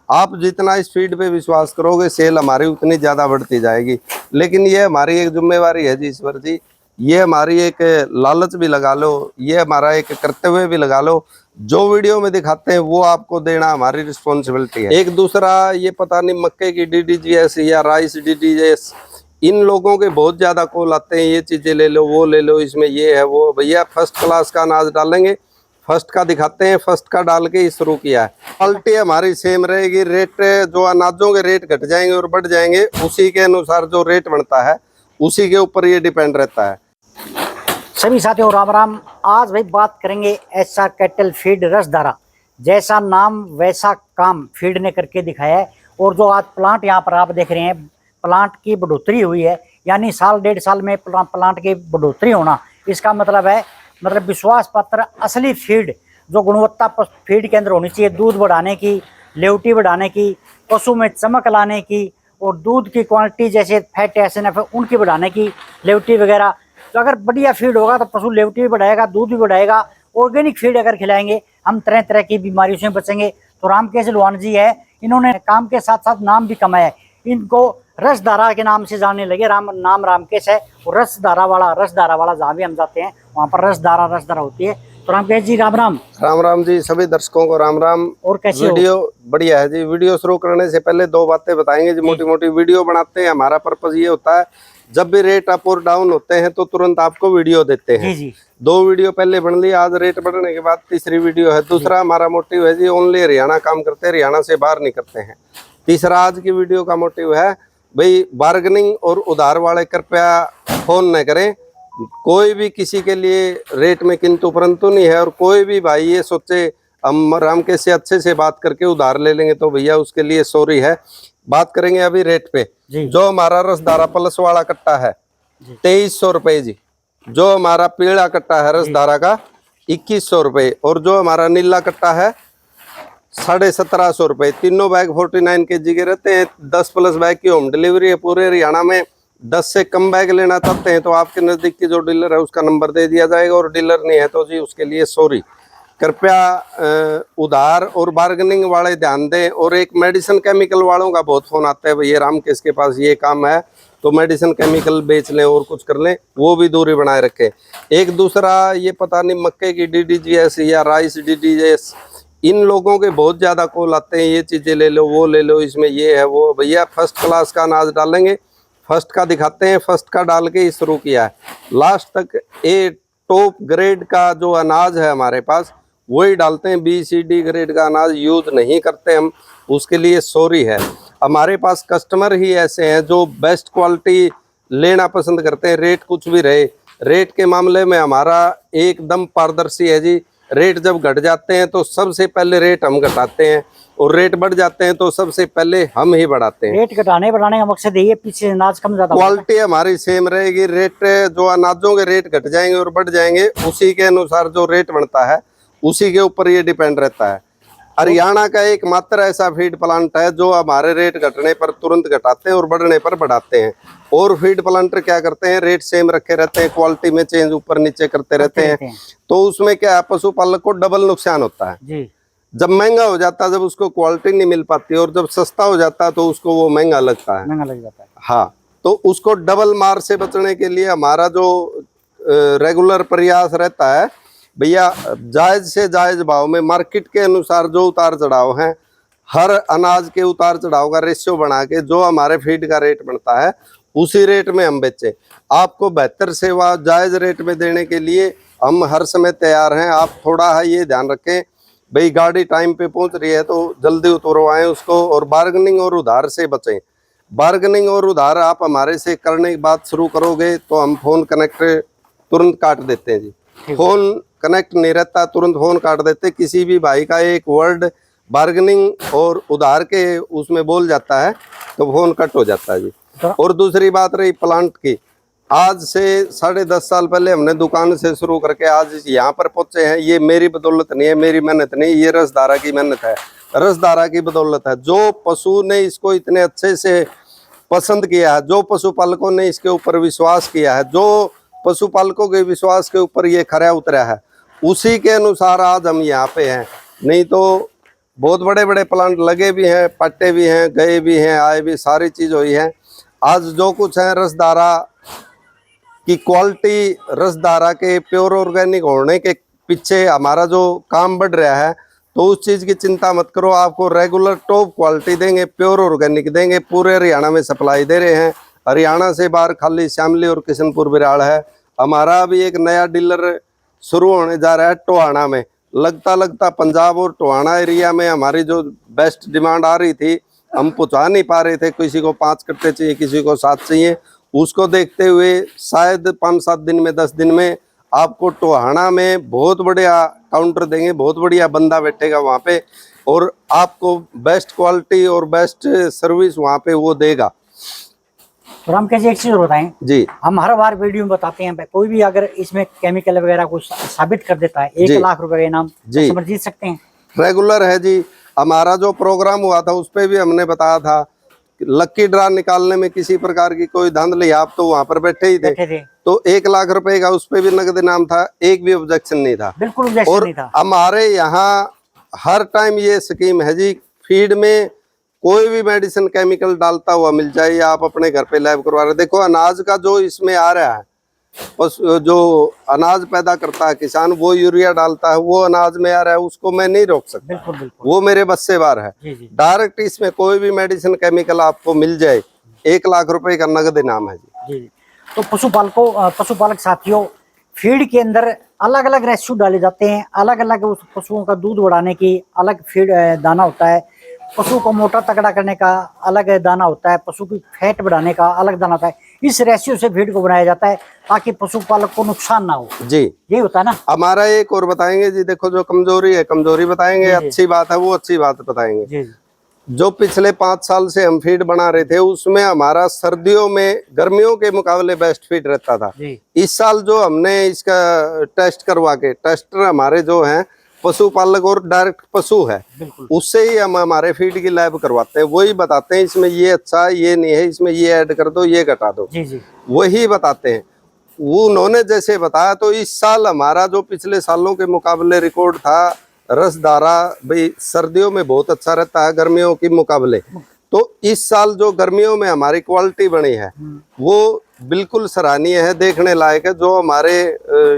आप जितना इस फीड पे विश्वास करोगे सेल हमारी उतनी ज़्यादा बढ़ती जाएगी। लेकिन ये हमारी एक जिम्मेवारी है जी ईश्वर जी, ये हमारी एक लालच भी लगा लो, ये हमारा एक कर्तव्य भी लगा लो। जो वीडियो में दिखाते हैं वो आपको देना हमारी रिस्पॉन्सिबिलिटी है। एक दूसरा ये पता नहीं मक्के की DDGS या राइस DDGS, इन लोगों के बहुत ज़्यादा कॉल आते हैं, ये चीज़ें ले लो, वो ले लो, इसमें ये है वो। भैया फर्स्ट क्लास का अनाज डालेंगे, फर्स्ट का दिखाते हैं, फर्स्ट का डाल के ही शुरू किया है। क्वालिटी हमारी सेम रहेगी, रेट जो अनाजों के रेट घट जाएंगे और बढ़ जाएंगे, उसी के अनुसार जो रेट बढ़ता है उसी के ऊपर ये डिपेंड रहता है। सभी साथियों राम राम। आज भाई बात करेंगे SR कैटल फीड रसधारा। जैसा नाम वैसा काम फीड ने करके दिखाया है। और जो आज प्लांट यहाँ पर आप देख रहे हैं, प्लांट की बढ़ोतरी हुई है, यानी साल डेढ़ साल में प्लांट की बढ़ोतरी होना, इसका मतलब है विश्वास पात्र असली फीड जो गुणवत्ता फीड के अंदर होनी चाहिए, दूध बढ़ाने की, लेवटी बढ़ाने की, पशु में चमक लाने की, और दूध की क्वांटिटी जैसे फैट SNF है उनकी बढ़ाने की, लेवटी वगैरह। तो अगर बढ़िया फीड होगा तो पशु लेवटी भी बढ़ाएगा, दूध भी बढ़ाएगा। ऑर्गेनिक फीड अगर खिलाएंगे हम तरह तरह की बीमारियों से बचेंगे। तो रामकेश लोहान जी है, इन्होंने काम के साथ साथ नाम भी कमाया है। इनको रसधारा के नाम से जानने लगे। नाम रामकेश है और रसधारा वाला जहाँ भी हम जाते हैं वहाँ पर रसधारा होती है। तो रामकेश जी राम राम। राम राम जी, सभी दर्शकों को राम राम। और कैसे वीडियो बढ़िया है जी। वीडियो शुरू करने से पहले दो बातें बताएंगे जी। मोटी मोटी वीडियो बनाते हैं, हमारा पर्पज ये होता है जब भी रेट अप और डाउन होते हैं तो तुरंत आपको वीडियो देते हैं। जी। 2 वीडियो पहले बन ली, आज रेट बढ़ने के बाद तीसरी वीडियो है। दूसरा हमारा मोटिव है जी, ओनली हरियाणा काम करते हैं, हरियाणा से बाहर नहीं करते हैं। तीसरा आज की वीडियो का मोटिव है भाई, बार्गेनिंग और उधार वाले कृपया फोन न करें। कोई भी किसी के लिए रेट में किंतु परंतु नहीं है। और कोई भी भाई ये सोचे हम रामकेश से अच्छे से बात करके उधार ले लेंगे तो भैया उसके लिए सॉरी है। बात करेंगे अभी रेट पे। जो हमारा रसधारा प्लस वाला कट्टा है 2300 रुपये जी। जो हमारा पीला कट्टा है रसधारा का 2100 रुपये। और जो हमारा नीला कट्टा है 1750 रुपये। तीनों बैग 49 kg के रहते हैं। 10 प्लस बैग की होम डिलीवरी है पूरे हरियाणा में। 10 से कम बैग लेना चाहते हैं तो आपके नज़दीक की जो डीलर है उसका नंबर दे दिया जाएगा। और डीलर नहीं है तो जी उसके लिए सॉरी। कृपया उधार और बार्गेनिंग वाले ध्यान दें। और एक मेडिसिन केमिकल वालों का बहुत फोन आता है, भैया रामकेश के पास ये काम है तो मेडिसिन केमिकल बेच लें और कुछ कर लें, वो भी दूरी बनाए रखें। एक दूसरा ये पता नहीं मक्के की DDGS या राइस DDGS, इन लोगों के बहुत ज़्यादा कॉल आते हैं, ये चीज़ें ले लो, वो ले लो, इसमें ये है वो। भैया फर्स्ट क्लास का अनाज डालेंगे, फर्स्ट का दिखाते हैं, फर्स्ट का डाल के ही शुरू किया है। लास्ट तक ए टॉप ग्रेड का जो अनाज है हमारे पास वही डालते हैं। BCD ग्रेड का अनाज यूज नहीं करते हम, उसके लिए सॉरी है। हमारे पास कस्टमर ही ऐसे हैं जो बेस्ट क्वालिटी लेना पसंद करते हैं, रेट कुछ भी रहे। रेट के मामले में हमारा एकदम पारदर्शी है जी। रेट जब घट जाते हैं तो सबसे पहले रेट हम घटाते हैं, और रेट बढ़ जाते हैं तो सबसे पहले हम ही बढ़ाते हैं। रेट घटाने बढ़ाने का मकसद यही है, पीछे अनाज कम ज्यादा क्वालिटी हमारी सेम रहेगी। रेट जो अनाजों के रेट घट जाएंगे और बढ़ जाएंगे, उसी के अनुसार जो रेट बढ़ता है उसी के ऊपर ये डिपेंड रहता है। हरियाणा का एकमात्र ऐसा फीड प्लांट है जो हमारे रेट घटने पर तुरंत घटाते हैं और बढ़ने पर बढ़ाते हैं। और फीड प्लांटर क्या करते हैं, रेट सेम रखे रहते हैं, क्वालिटी में चेंज ऊपर नीचे करते रहते हैं। तो उसमें क्या है, पशुपालक को डबल नुकसान होता है जी। जब महंगा हो जाता है, जब उसको क्वालिटी नहीं मिल पाती, और जब सस्ता हो जाता है तो उसको वो महंगा लगता है, महंगा लग जाता है। हाँ, तो उसको डबल मार से बचने के लिए हमारा जो रेगुलर प्रयास रहता है, भैया जायज से जायज भाव में मार्केट के अनुसार जो उतार चढ़ाव हैं, हर अनाज के उतार चढ़ाव का रेशियो बना के जो हमारे फीड का रेट बनता है उसी रेट में हम बेचें। आपको बेहतर सेवा जायज रेट में देने के लिए हम हर समय तैयार हैं। आप थोड़ा है ये ध्यान रखें, भाई गाड़ी टाइम पे पहुंच रही है तो जल्दी उतरवाएं उसको। और बार्गेनिंग और उधार से बचें। बार्गेनिंग और उधार आप हमारे से करने की बात शुरू करोगे तो हम फोन कनेक्ट तुरंत काट देते हैं जी। फोन कनेक्ट नहीं रहता, तुरंत फोन काट देते। किसी भी भाई का एक वर्ड बार्गेनिंग और उधार के उसमें बोल जाता है तो फोन कट हो जाता है जी। और दूसरी बात रही प्लांट की, आज से 10.5 साल पहले हमने दुकान से शुरू करके आज यहाँ पर पहुंचे हैं। ये मेरी बदौलत नहीं है, मेरी मेहनत नहीं, ये रसधारा की मेहनत है, रसधारा की बदौलत है। जो पशु ने इसको इतने अच्छे से पसंद किया है, जो पशुपालकों ने इसके ऊपर विश्वास किया है, जो पशुपालकों के विश्वास के ऊपर ये खरा उतरा है, उसी के अनुसार आज हम यहाँ पे हैं। नहीं तो बहुत बड़े बड़े प्लांट लगे भी हैं, पट्टे भी हैं, गए भी हैं, आए भी, सारी चीज हुई है। आज जो कुछ है रसदारा की क्वालिटी, रसदारा के प्योर ऑर्गेनिक होने के पीछे हमारा जो काम बढ़ रहा है, तो उस चीज की चिंता मत करो। आपको रेगुलर टॉप क्वालिटी देंगे, प्योर ऑर्गेनिक देंगे। पूरे हरियाणा में सप्लाई दे रहे हैं। हरियाणा से बाहर खाली शामली और किशनपुर बिराड़ है। हमारा अभी एक नया डीलर शुरू होने जा रहा है टोहाना में। लगता पंजाब और टोहाना एरिया में हमारी जो बेस्ट डिमांड आ रही थी, हम पहुंचा नहीं पा रहे थे। किसी को 5 कट्टे चाहिए, किसी को 7 चाहिए। उसको देखते हुए शायद 5-7 दिन में, 10 दिन में आपको टोहाना में बहुत बढ़िया काउंटर देंगे, बहुत बढ़िया बंदा बैठेगा वहाँ पे, और आपको बेस्ट क्वालिटी और बेस्ट सर्विस वहाँ पे वो देगा। तो रामकेश जी, एक चीज और बताएं जी, हम हर बार वीडियो में बताते हैं, कोई भी अगर इसमें केमिकल वगैरह कुछ साबित कर देता है, 1 लाख रुपए का इनाम, जी, कस्टमर जीत सकते हैं। रेगुलर है जी। हमारा जो प्रोग्राम हुआ था उस पे भी हमने बताया था, लक्की ड्रा निकालने में किसी प्रकार की कोई धांधली, आप तो वहां पर बैठे ही थे। तो 1 लाख रुपए का उस पे भी नगद इनाम था, एक भी ऑब्जेक्शन नहीं था। बिल्कुल ऑब्जेक्शन और नहीं था। हमारे यहाँ हर टाइम ये स्कीम है जी, फीड में कोई भी मेडिसिन केमिकल डालता हुआ मिल जाए, या आप अपने घर पे लैब करवा रहे। देखो अनाज का जो इसमें आ रहा है, उस जो अनाज पैदा करता है किसान, वो यूरिया डालता है, वो अनाज में आ रहा है, उसको मैं नहीं रोक सकता। बिल्कुल बिल्कुल, वो मेरे बस से बाहर है। डायरेक्ट इसमें कोई भी मेडिसिन केमिकल आपको मिल जाए, 1 लाख रुपए का नगद इनाम है जी। जी। तो पशुपालक साथियों, फीड के अंदर अलग अलग रेशियो डाले जाते हैं, अलग अलग उस पशुओं का दूध बढ़ाने की अलग फीड दाना होता है, पशु को मोटा तगड़ा करने का अलग दाना होता है, पशु की फैट बढ़ाने का अलग दाना होता है। इस रेशियो से फीड को बनाया जाता है ताकि पशुपालक को नुकसान ना हो। जी, यही होता है ना। हमारा एक और बताएंगे जी, देखो जो कमजोरी है कमजोरी बताएंगे, अच्छी बात है वो अच्छी बात बताएंगे। जी। जो पिछले 5 साल से हम फीड बना रहे थे, उसमें हमारा सर्दियों में गर्मियों के मुकाबले बेस्ट फीड रहता था। इस साल जो हमने इसका टेस्ट करवा के, टेस्टर हमारे जो हैं पशुपालक और डायरेक्ट पशु है, उससे ही हम हमारे फीड की लैब करवाते हैं। वही बताते हैं इसमें ये अच्छा है, ये नहीं है, इसमें ये ऐड कर दो, ये घटा दो, वही बताते हैं। वो उन्होंने जैसे बताया, तो इस साल हमारा जो पिछले सालों के मुकाबले रिकॉर्ड था, रसदारा भाई सर्दियों में बहुत अच्छा रहता है गर्मियों के मुकाबले। तो इस साल जो गर्मियों में हमारी क्वालिटी बनी है वो बिल्कुल सराहनीय है, देखने लायक है। जो हमारे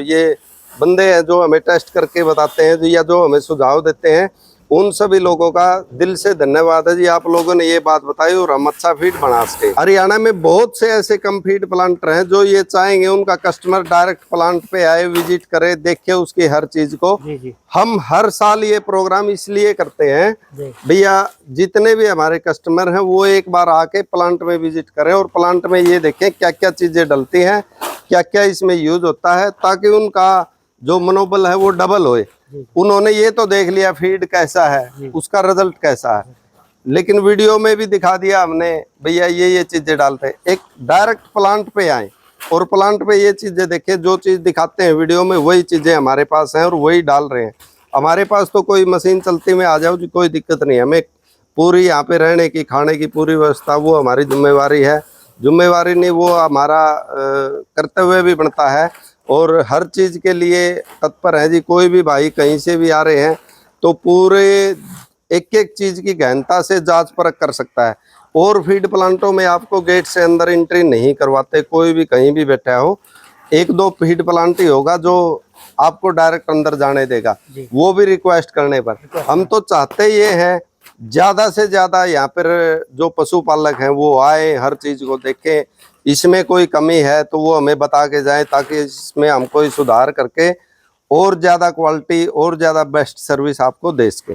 ये बंदे हैं जो हमें टेस्ट करके बताते हैं, या जो हमें सुझाव देते हैं, उन सभी लोगों का दिल से धन्यवाद है जी। आप लोगों ने ये बात बताई और हम अच्छा फीड बना सके। हरियाणा में बहुत से ऐसे कम फीड प्लांटर हैं जो ये चाहेंगे उनका कस्टमर डायरेक्ट प्लांट पे आए, विजिट करे, देखे उसकी हर चीज को। हम हर साल ये प्रोग्राम इसलिए करते हैं भैया, जितने भी हमारे कस्टमर हैं वो एक बार आके प्लांट में विजिट करें और प्लांट में ये देखें क्या क्या चीजें डलती हैं, क्या क्या इसमें यूज होता है, ताकि उनका जो मनोबल है वो डबल होए। उन्होंने ये तो देख लिया फीड कैसा है, उसका रिजल्ट कैसा है, लेकिन वीडियो में भी दिखा दिया हमने भैया ये चीजें डालते हैं। एक डायरेक्ट प्लांट पे आए और प्लांट पे ये चीजें देखें, जो चीज दिखाते हैं वीडियो में वही चीजें हमारे पास हैं और वही डाल रहे हैं। हमारे पास तो कोई मशीन चलती में आ जाओ जी, कोई दिक्कत नहीं। हमें पूरी यहाँ पे रहने की, खाने की पूरी व्यवस्था वो हमारी जिम्मेवारी है। जिम्मेवारी नहीं, वो हमारा कर्तव्य भी बनता है और हर चीज के लिए तत्पर है जी। कोई भी भाई कहीं से भी आ रहे हैं तो पूरे एक एक चीज की गहनता से जांच परख कर सकता है। और फीड प्लांटों में आपको गेट से अंदर एंट्री नहीं करवाते, कोई भी कहीं भी बैठा हो। 1-2 फीड प्लांट ही होगा जो आपको डायरेक्ट अंदर जाने देगा, वो भी रिक्वेस्ट करने पर। हम तो चाहते ये हैं ज्यादा से ज्यादा यहाँ पर जो पशुपालक हैं वो आए, हर चीज को देखें, इसमें कोई कमी है तो वो हमें बता के जाए, ताकि इसमें हम कोई सुधार करके और ज्यादा क्वालिटी और ज्यादा बेस्ट सर्विस आपको दे सके।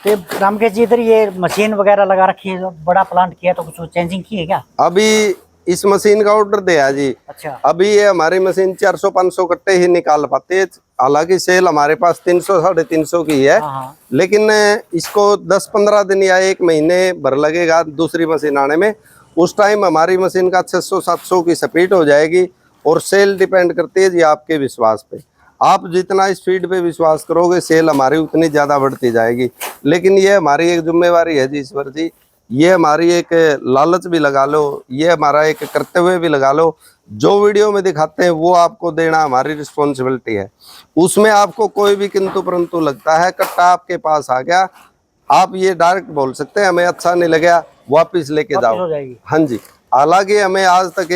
तो रामकेश जी, इधर ये मशीन वगैरह लगा रखी है, बड़ा प्लांट किया तो कुछ चेंजिंग की है क्या? अभी इस मशीन का ऑर्डर दिया जी। अच्छा। अभी ये हमारी मशीन 400-500 कट्टे ही निकाल पाती है। हालांकि सेल हमारे पास 300-350 की है, लेकिन इसको 10-15 दिन या 1 महीने भर लगेगा दूसरी मशीन आने में। उस टाइम हमारी मशीन का 600-700 की स्पीड हो जाएगी। और सेल डिपेंड करती है जी आपके विश्वास पे। आप जितना इस फीड पे विश्वास करोगे, सेल हमारी उतनी ज़्यादा बढ़ती जाएगी। लेकिन ये हमारी एक जिम्मेवारी है जी ईश्वर जी, ये हमारी एक लालच भी लगा लो, ये हमारा एक कर्तव्य भी लगा लो। जो वीडियो में दिखाते हैं वो आपको देना हमारी रिस्पॉन्सिबिलिटी है। उसमें आपको कोई भी किंतु परंतु लगता है, कट्टा आपके पास आ गया, आप ये डायरेक्ट बोल सकते हैं हमें अच्छा नहीं लगा, वापस लेके वापस हो जाओ। जाएगी। हाँ जी। हालांकि हमें आज तक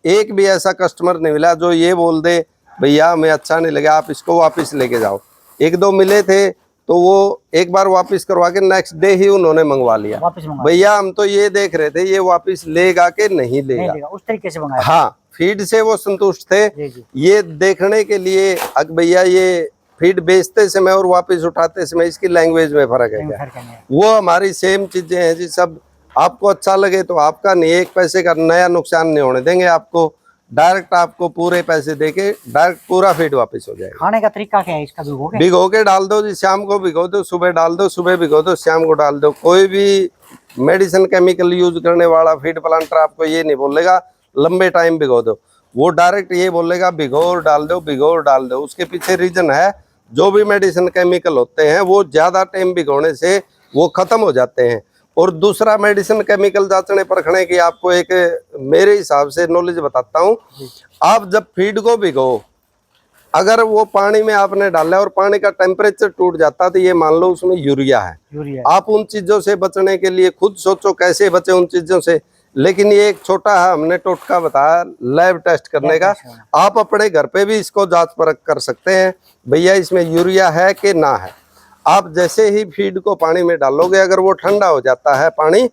एक भी ऐसा कस्टमर नहीं मिला जो ये बोल दे भैया हमें अच्छा नहीं लगा, आप इसको वापस लेके जाओ। एक दो मिले थे तो वो एक बार वापस करवा के नेक्स्ट डे ही उन्होंने मंगवा लिया। वापस मंगा भैया हम तो ये देख रहे थे ये वापस लेगा कि नहीं नहीं लेगा। लेगा, उस तरीके से मंगाया। हाँ, फीड से वो संतुष्ट थे। जी जी। ये देखने के लिए भैया ये फीड बेचते समय और वापस उठाते समय इसकी लैंग्वेज में फर्क है क्या? फर्क नहीं है। वो हमारी सेम चीजें हैं जी सब। आपको अच्छा लगे तो आपका नहीं, एक पैसे का नया नुकसान नहीं होने देंगे आपको। डायरेक्ट आपको पूरे पैसे देके डायरेक्ट पूरा फीड वापस हो जाएगा। खाने का तरीका क्या है इसका? भिगो के डाल दो जी, शाम को भिगो दो, सुबह डाल दो, सुबह भिगो दो, शाम को डाल दो। कोई भी मेडिसिन केमिकल यूज करने वाला फीड प्लांटर आपको ये नहीं बोलेगा लंबे टाइम भिगो दो। वो डायरेक्ट ये बोलेगा भिगो और डाल दो, भिगो और डाल दो। उसके पीछे रीजन है, जो भी मेडिसिन केमिकल होते हैं वो ज्यादा टाइम भिगोने से वो खत्म हो जाते हैं। और दूसरा मेडिसिन केमिकल जांचने परखने की आपको एक मेरे हिसाब से नॉलेज बताता हूँ। आप जब फीड को भिगो, अगर वो पानी में आपने डाला और पानी का टेम्परेचर टूट जाता तो ये मान लो उसमें यूरिया है। आप उन चीजों से बचने के लिए खुद सोचो कैसे बचे उन चीजों से। लेकिन ये एक छोटा है हमने टोटका बताया लैब टेस्ट करने का। आप अपने घर पे भी इसको जांच परख कर सकते हैं भैया इसमें यूरिया है कि ना है। आप जैसे ही फीड को पानी में डालोगे अगर वो ठंडा हो जाता है पानी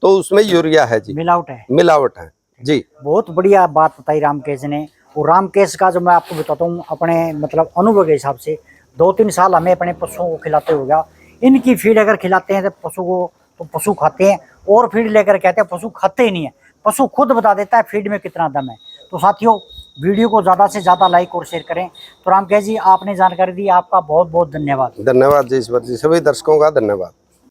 तो उसमें यूरिया है जी, मिलावट है जी। बहुत बढ़िया बात बताई रामकेश ने। और रामकेश का जो मैं आपको बताता हूँ अपने मतलब अनुभव के हिसाब से 2-3 साल हमें अपने पशुओं को खिलाते हो गया। इनकी फीड अगर खिलाते हैं तो पशु खाते हैं, और फीड लेकर कहते हैं पशु खाते ही नहीं है। पशु खुद बता देता है फीड में कितना दम है। तो साथियों वीडियो को ज़्यादा से ज़्यादा लाइक और शेयर करें। तो रामकेश जी आपने जानकारी दी, आपका बहुत बहुत धन्यवाद। धन्यवाद जी ईश्वर जी, सभी दर्शकों का धन्यवाद।